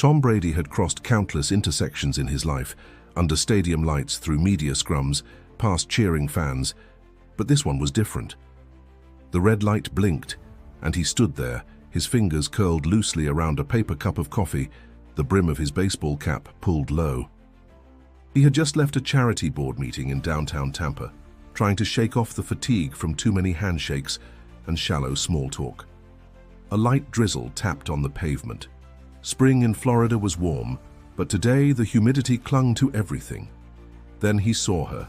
Tom Brady had crossed countless intersections in his life, under stadium lights, through media scrums, past cheering fans, but this one was different. The red light blinked, and he stood there, his fingers curled loosely around a paper cup of coffee, the brim of his baseball cap pulled low. He had just left a charity board meeting in downtown Tampa, trying to shake off the fatigue from too many handshakes and shallow small talk. A light drizzle tapped on the pavement. Spring in Florida was warm, but today the humidity clung to everything. Then he saw her.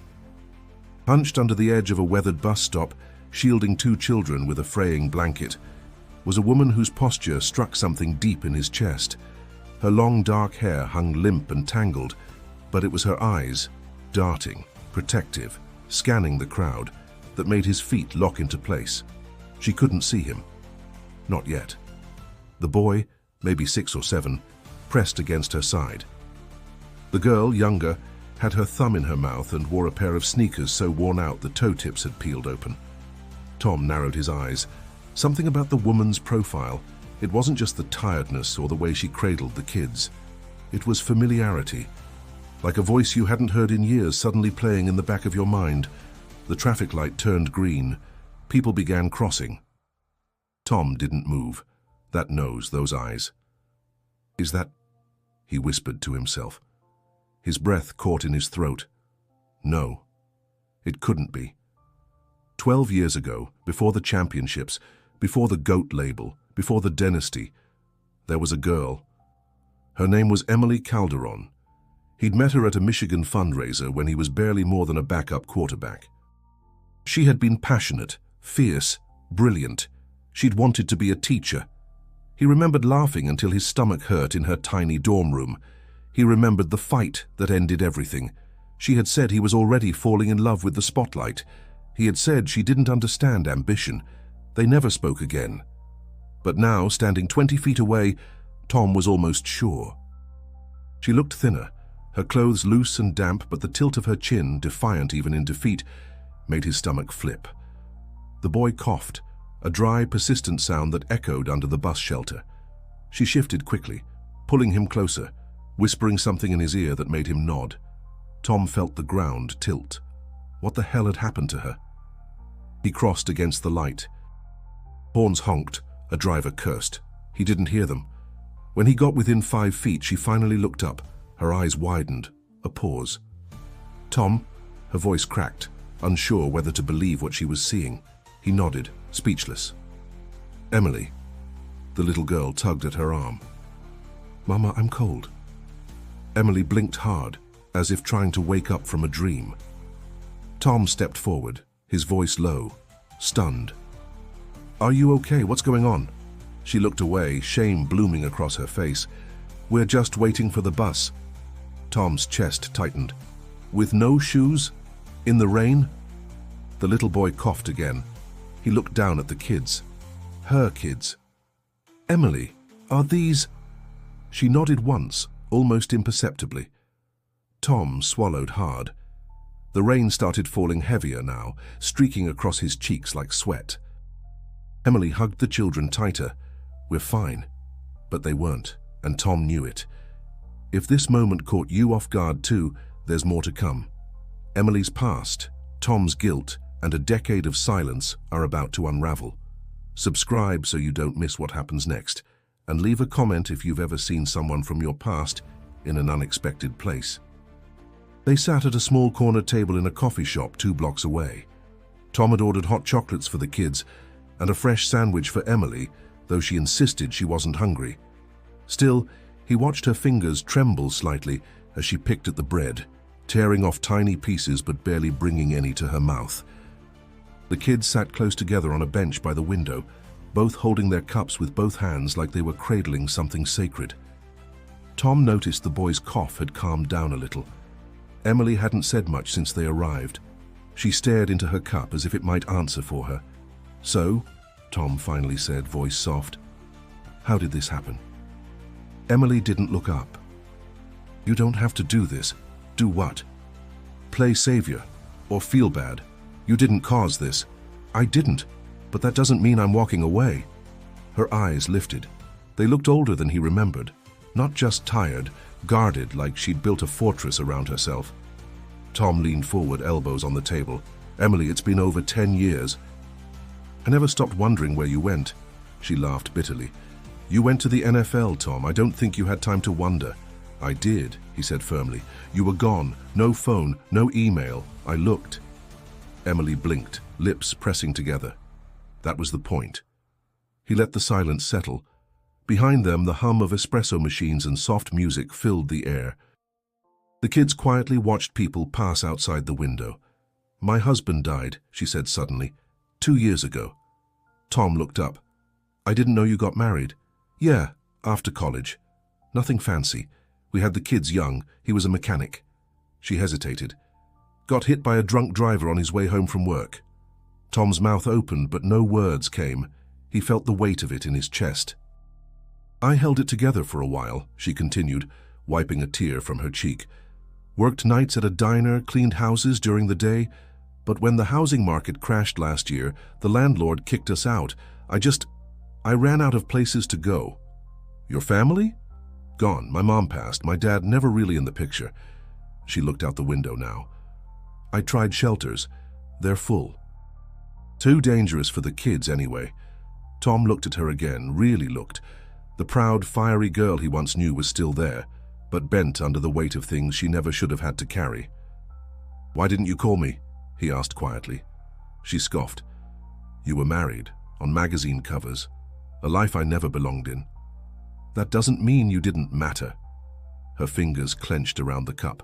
Hunched under the edge of a weathered bus stop, shielding two children with a fraying blanket, was a woman whose posture struck something deep in his chest. Her long dark hair hung limp and tangled, but it was her eyes, darting, protective, scanning the crowd, that made his feet lock into place. She couldn't see him. Not yet. The boy, maybe 6 or 7, pressed against her side. The girl, younger, had her thumb in her mouth and wore a pair of sneakers so worn out the toe tips had peeled open. Tom narrowed his eyes. Something about the woman's profile. It wasn't just the tiredness or the way she cradled the kids. It was familiarity, like a voice you hadn't heard in years suddenly playing in the back of your mind. The traffic light turned green. People began crossing. Tom didn't move. That nose, those eyes. Is that... he whispered to himself. His breath caught in his throat. No, it couldn't be. 12 years ago, before the championships, before the GOAT label, before the dynasty, there was a girl. Her name was Emily Calderon. He'd met her at a Michigan fundraiser when he was barely more than a backup quarterback. She had been passionate, fierce, brilliant. She'd wanted to be a teacher. He remembered laughing until his stomach hurt in her tiny dorm room. He remembered the fight that ended everything. She had said he was already falling in love with the spotlight. He had said she didn't understand ambition. They never spoke again. But now, standing 20 feet away, Tom was almost sure. She looked thinner, her clothes loose and damp, but the tilt of her chin, defiant even in defeat, made his stomach flip. The boy coughed, a dry, persistent sound that echoed under the bus shelter. She shifted quickly, pulling him closer, whispering something in his ear that made him nod. Tom felt the ground tilt. What the hell had happened to her? He crossed against the light. Horns honked, a driver cursed. He didn't hear them. When he got within 5 feet, she finally looked up. Her eyes widened. A pause. Tom? Her voice cracked, unsure whether to believe what she was seeing. He nodded, speechless. Emily. The little girl tugged at her arm. Mama, I'm cold. Emily blinked hard, as if trying to wake up from a dream. Tom stepped forward, his voice low, stunned. Are you okay? What's going on? She looked away, shame blooming across her face. We're just waiting for the bus. Tom's chest tightened. With no shoes? In the rain? The little boy coughed again. He looked down at the kids. Her kids. Emily, are these... She nodded once, almost imperceptibly. Tom swallowed hard. The rain started falling heavier now, streaking across his cheeks like sweat. Emily hugged the children tighter. We're fine. But they weren't, and Tom knew it. If this moment caught you off guard too, there's more to come. Emily's past, Tom's guilt, and a decade of silence are about to unravel. Subscribe so you don't miss what happens next, and leave a comment if you've ever seen someone from your past in an unexpected place. They sat at a small corner table in a coffee shop 2 blocks away. Tom had ordered hot chocolates for the kids and a fresh sandwich for Emily, though she insisted she wasn't hungry. Still, he watched her fingers tremble slightly as she picked at the bread, tearing off tiny pieces but barely bringing any to her mouth. The kids sat close together on a bench by the window, both holding their cups with both hands like they were cradling something sacred. Tom noticed the boy's cough had calmed down a little. Emily hadn't said much since they arrived. She stared into her cup as if it might answer for her. So, Tom finally said, voice soft, how did this happen? Emily didn't look up. You don't have to do this. Do what? Play savior, or feel bad. You didn't cause this. I didn't, but that doesn't mean I'm walking away. Her eyes lifted. They looked older than he remembered. Not just tired, guarded like she'd built a fortress around herself. Tom leaned forward, elbows on the table. "Emily, it's been over 10 years. I never stopped wondering where you went." She laughed bitterly. "You went to the NFL, Tom. I don't think you had time to wonder." "I did," he said firmly. "You were gone. No phone, no email. I looked." Emily blinked, lips pressing together. That was the point. He let the silence settle. Behind them, the hum of espresso machines and soft music filled the air. The kids quietly watched people pass outside the window. "My husband died," she said suddenly. 2 years ago." Tom looked up. "I didn't know you got married." "Yeah, after college. Nothing fancy. We had the kids young. He was a mechanic." She hesitated. "Got hit by a drunk driver on his way home from work." Tom's mouth opened, but no words came. He felt the weight of it in his chest. "I held it together for a while," she continued, wiping a tear from her cheek. "Worked nights at a diner, cleaned houses during the day. But when the housing market crashed last year, the landlord kicked us out. I ran out of places to go." "Your family?" "Gone. My mom passed. My dad never really in the picture." She looked out the window now. "I tried shelters. They're full. Too dangerous for the kids anyway." Tom looked at her again, really looked. The proud, fiery girl he once knew was still there, but bent under the weight of things she never should have had to carry. "Why didn't you call me?" he asked quietly. She scoffed. "You were married, on magazine covers, a life I never belonged in. That doesn't mean you didn't matter." Her fingers clenched around the cup.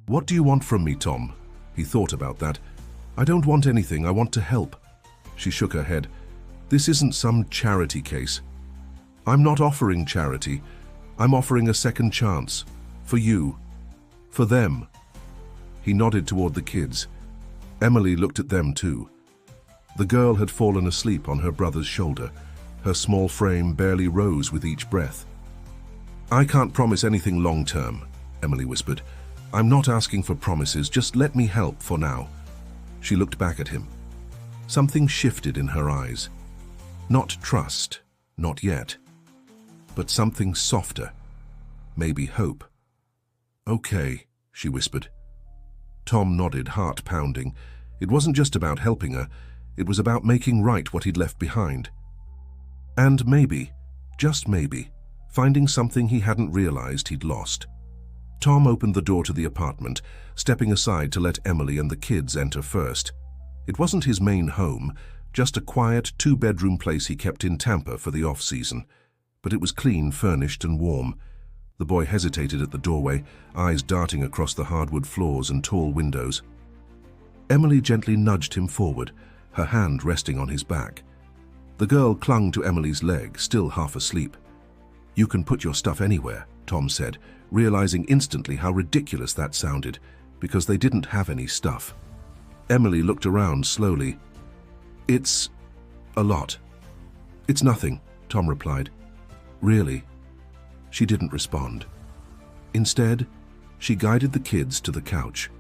"What do you want from me, Tom?" He thought about that. "I don't want anything. I want to help." She shook her head. "This isn't some charity case. I'm not offering charity. I'm offering a second chance. For you. For them." He nodded toward the kids. Emily looked at them too. The girl had fallen asleep on her brother's shoulder. Her small frame barely rose with each breath. "I can't promise anything long-term," Emily whispered. "I'm not asking for promises. Just let me help for now." She looked back at him. Something shifted in her eyes. Not trust, not yet, but something softer. Maybe hope. "Okay," she whispered. Tom nodded, heart pounding. It wasn't just about helping her. It was about making right what he'd left behind. And maybe, just maybe, finding something he hadn't realized he'd lost. Tom opened the door to the apartment, stepping aside to let Emily and the kids enter first. It wasn't his main home, just a quiet 2-bedroom place he kept in Tampa for the off-season. But it was clean, furnished, and warm. The boy hesitated at the doorway, eyes darting across the hardwood floors and tall windows. Emily gently nudged him forward, her hand resting on his back. The girl clung to Emily's leg, still half asleep. "You can put your stuff anywhere," Tom said, realizing instantly how ridiculous that sounded, because they didn't have any stuff. Emily looked around slowly. "It's a lot." "It's nothing," Tom replied. "Really?" She didn't respond. Instead, she guided the kids to the couch.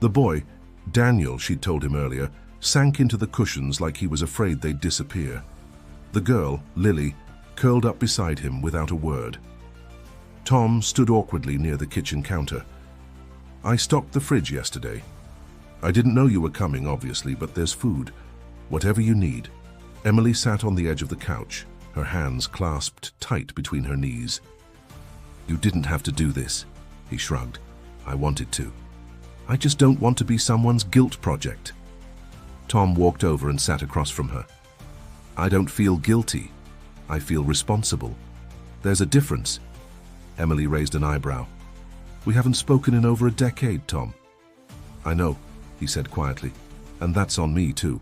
The boy, Daniel, she'd told him earlier, sank into the cushions like he was afraid they'd disappear. The girl, Lily, curled up beside him without a word. Tom stood awkwardly near the kitchen counter. "I stocked the fridge yesterday. I didn't know you were coming, obviously, but there's food. Whatever you need." Emily sat on the edge of the couch, her hands clasped tight between her knees. "You didn't have to do this," he shrugged. "I wanted to. I just don't want to be someone's guilt project." Tom walked over and sat across from her. "I don't feel guilty. I feel responsible. There's a difference." Emily raised an eyebrow. "We haven't spoken in over a decade, Tom." "I know," he said quietly, "and that's on me too."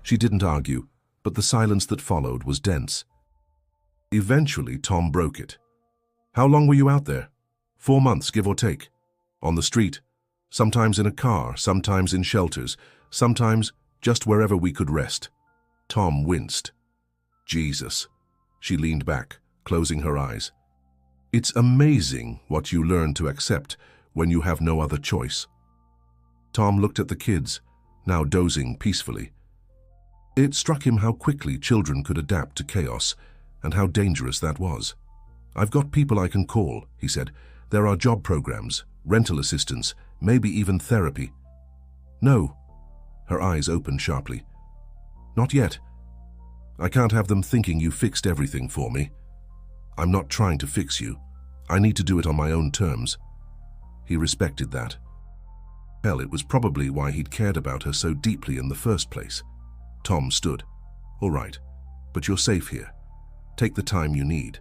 She didn't argue, but the silence that followed was dense. Eventually, Tom broke it. "How long were you out there?" 4 months, give or take. On the street. Sometimes in a car, sometimes in shelters, sometimes just wherever we could rest. Tom winced. "Jesus." She leaned back, closing her eyes. "It's amazing what you learn to accept when you have no other choice." Tom looked at the kids, now dozing peacefully. It struck him how quickly children could adapt to chaos, and how dangerous that was. "I've got people I can call," he said. "There are job programs, rental assistance, maybe even therapy." "No." Her eyes opened sharply. "Not yet. I can't have them thinking you fixed everything for me. I'm not trying to fix you. I need to do it on my own terms." He respected that. Hell, it was probably why he'd cared about her so deeply in the first place. Tom stood. "All right, but you're safe here. Take the time you need."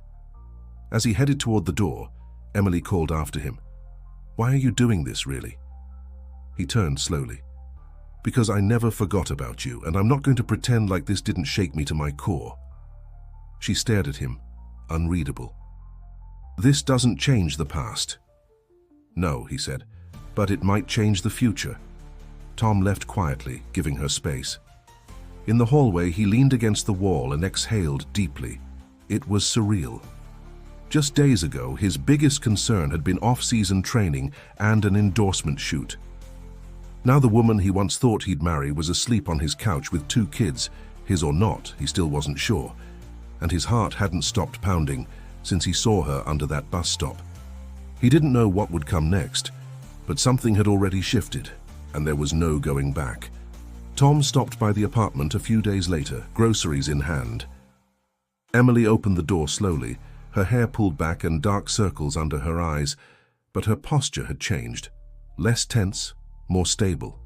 As he headed toward the door, Emily called after him. "Why are you doing this, really?" He turned slowly. "Because I never forgot about you, and I'm not going to pretend like this didn't shake me to my core." She stared at him, unreadable. "This doesn't change the past." "No," he said, "but it might change the future." Tom left quietly, giving her space. In the hallway, he leaned against the wall and exhaled deeply. It was surreal. Just days ago, his biggest concern had been off-season training and an endorsement shoot. Now the woman he once thought he'd marry was asleep on his couch with 2 kids, his or not, he still wasn't sure, and his heart hadn't stopped pounding since he saw her under that bus stop. He didn't know what would come next, but something had already shifted, and there was no going back. Tom stopped by the apartment a few days later, groceries in hand. Emily opened the door slowly, her hair pulled back and dark circles under her eyes, but her posture had changed. Less tense, more stable.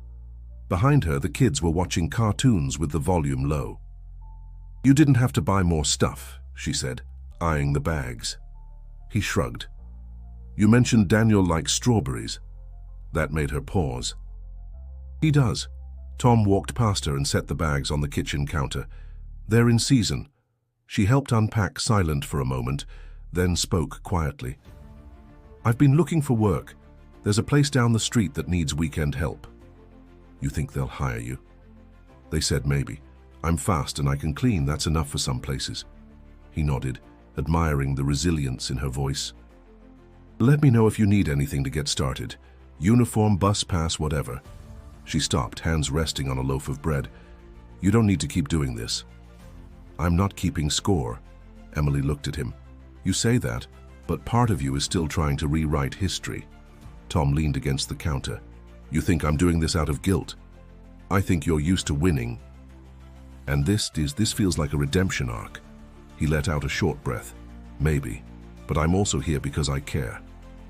Behind her, the kids were watching cartoons with the volume low. "You didn't have to buy more stuff," she said, eyeing the bags. He shrugged. "You mentioned Daniel likes strawberries." That made her pause. "He does." Tom walked past her and set the bags on the kitchen counter. "They're in season." She helped unpack, silent for a moment, then spoke quietly. "I've been looking for work. There's a place down the street that needs weekend help." "You think they'll hire you?" They said maybe. "I'm fast and I can clean, that's enough for some places." He nodded, admiring the resilience in her voice. "Let me know if you need anything to get started. Uniform, bus pass, whatever." She stopped, hands resting on a loaf of bread. "You don't need to keep doing this." "I'm not keeping score." Emily looked at him. "You say that, but part of you is still trying to rewrite history." Tom leaned against the counter. "You think I'm doing this out of guilt? I think you're used to winning. And this feels like a redemption arc." He let out a short breath. "Maybe, but I'm also here because I care.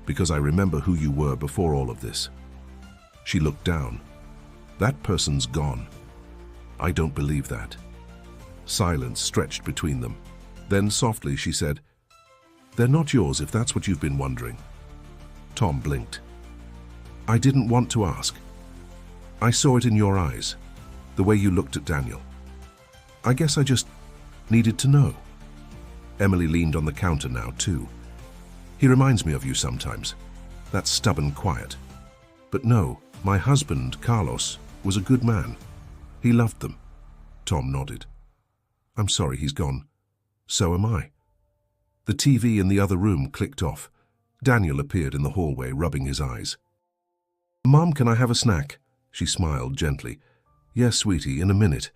Because I remember who you were before all of this." She looked down. "That person's gone." "I don't believe that." Silence stretched between them. Then softly she said, "They're not yours if that's what you've been wondering." Tom blinked. "I didn't want to ask. I saw it in your eyes, the way you looked at Daniel. I guess I just needed to know." Emily leaned on the counter now, too. "He reminds me of you sometimes. That stubborn quiet. But no, my husband, Carlos, was a good man. He loved them." Tom nodded. "I'm sorry he's gone. So am I." The TV in the other room clicked off. Daniel appeared in the hallway, rubbing his eyes. "Mom, can I have a snack?" She smiled gently. "Yes, sweetie, in a minute."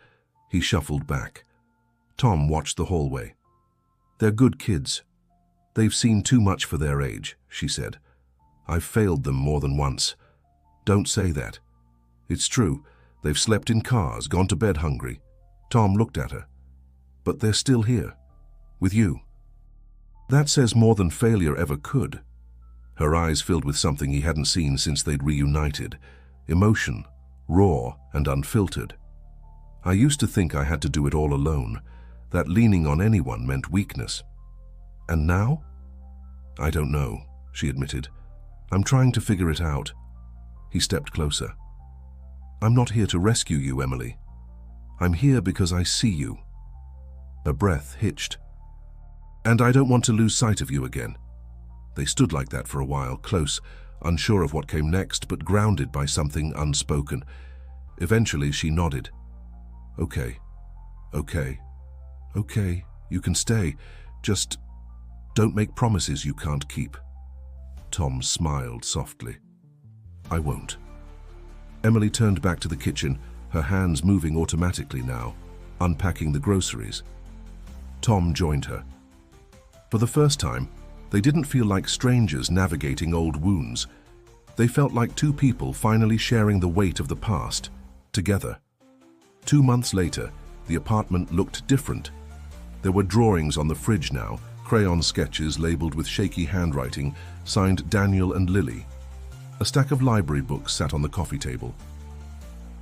He shuffled back. Tom watched the hallway. "They're good kids. They've seen too much for their age," she said. "I've failed them more than once." "Don't say that." "It's true. They've slept in cars, gone to bed hungry." Tom looked at her. "But they're still here. With you. That says more than failure ever could." Her eyes filled with something he hadn't seen since they'd reunited. Emotion, raw and unfiltered. "I used to think I had to do it all alone, that leaning on anyone meant weakness. And now?" "I don't know," she admitted. "I'm trying to figure it out." He stepped closer. "I'm not here to rescue you, Emily. I'm here because I see you." Her breath hitched. "And I don't want to lose sight of you again." They stood like that for a while, close, unsure of what came next, but grounded by something unspoken. Eventually she nodded. "Okay, okay, okay, you can stay. Just don't make promises you can't keep." Tom smiled softly. "I won't." Emily turned back to the kitchen, her hands moving automatically now, unpacking the groceries. Tom joined her. For the first time, They didn't feel like strangers navigating old wounds. They felt like two people finally sharing the weight of the past, together. 2 months later, the apartment looked different. There were drawings on the fridge now, crayon sketches labeled with shaky handwriting, signed Daniel and Lily. A stack of library books sat on the coffee table.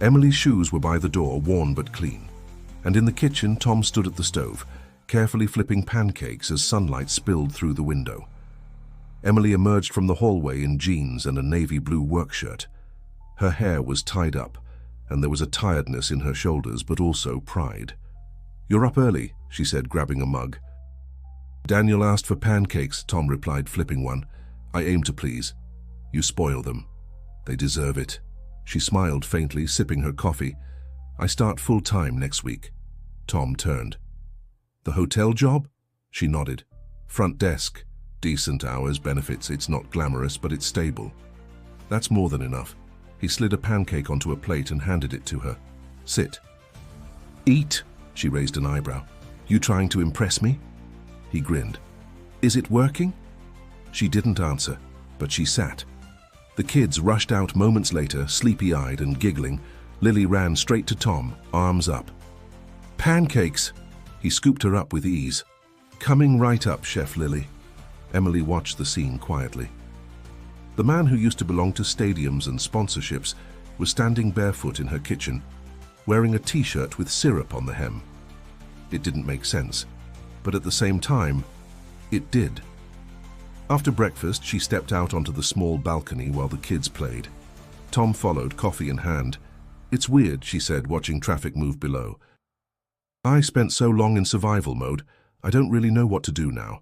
Emily's shoes were by the door, worn but clean. And in the kitchen, Tom stood at the stove, carefully flipping pancakes as sunlight spilled through the window. Emily emerged from the hallway in jeans and a navy blue work shirt. Her hair was tied up, and there was a tiredness in her shoulders, but also pride. "You're up early," she said, grabbing a mug. "Daniel asked for pancakes," Tom replied, flipping one. "I aim to please. You spoil them. They deserve it." She smiled faintly, sipping her coffee. "I start full-time next week." Tom turned. "The hotel job?" She nodded. "Front desk. Decent hours, benefits. It's not glamorous, but it's stable." "That's more than enough." He slid a pancake onto a plate and handed it to her. "Sit." "Eat?" She raised an eyebrow. "You trying to impress me?" He grinned. "Is it working?" She didn't answer, but she sat. The kids rushed out moments later, sleepy-eyed and giggling. Lily ran straight to Tom, arms up. "Pancakes!" He scooped her up with ease. "Coming right up, Chef Lily." Emily watched the scene quietly. The man who used to belong to stadiums and sponsorships was standing barefoot in her kitchen, wearing a t-shirt with syrup on the hem. It didn't make sense, but at the same time, it did. After breakfast, she stepped out onto the small balcony while the kids played. Tom followed, coffee in hand. "It's weird," she said, watching traffic move below. "I spent so long in survival mode, I don't really know what to do now."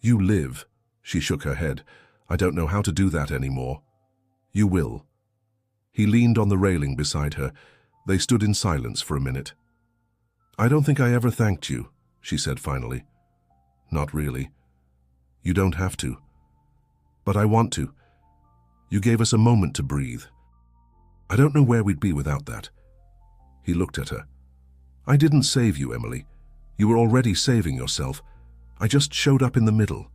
"You live." She shook her head. "I don't know how to do that anymore." "You will." He leaned on the railing beside her. They stood in silence for a minute. "I don't think I ever thanked you," she said finally. "Not really. You don't have to. But I want to. You gave us a moment to breathe. I don't know where we'd be without that." He looked at her. "I didn't save you, Emily. You were already saving yourself. I just showed up in the middle."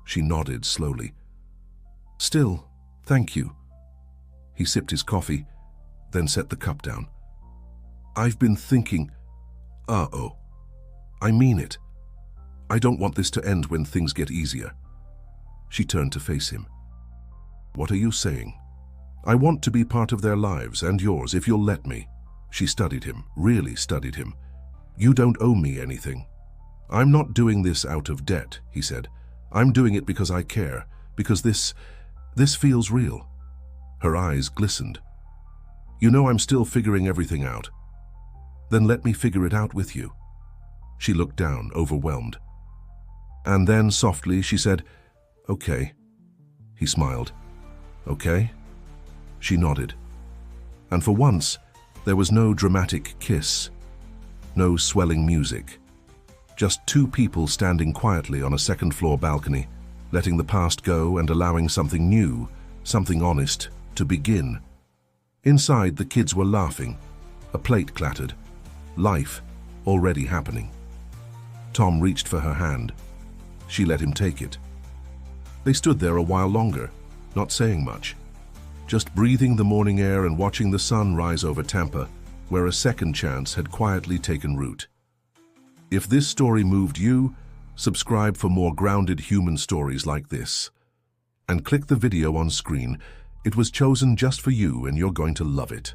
She nodded slowly. "Still, thank you." He sipped his coffee, then set the cup down. "I've been thinking, uh-oh. I mean it. I don't want this to end when things get easier." She turned to face him. "What are you saying?" "I want to be part of their lives and yours, if you'll let me." She studied him, really studied him. "You don't owe me anything." "I'm not doing this out of debt," he said. "I'm doing it because I care, because this feels real." Her eyes glistened. "You know I'm still figuring everything out." "Then let me figure it out with you." She looked down, overwhelmed. And then, softly, she said, "Okay." He smiled. "Okay?" She nodded. And for once, there was no dramatic kiss, no swelling music. Just two people standing quietly on a second-floor balcony, letting the past go and allowing something new, something honest, to begin. Inside, the kids were laughing. A plate clattered. Life already happening. Tom reached for her hand. She let him take it. They stood there a while longer, not saying much, just breathing the morning air and watching the sun rise over Tampa, where a second chance had quietly taken root. If this story moved you, subscribe for more grounded human stories like this. And click the video on screen. It was chosen just for you and you're going to love it.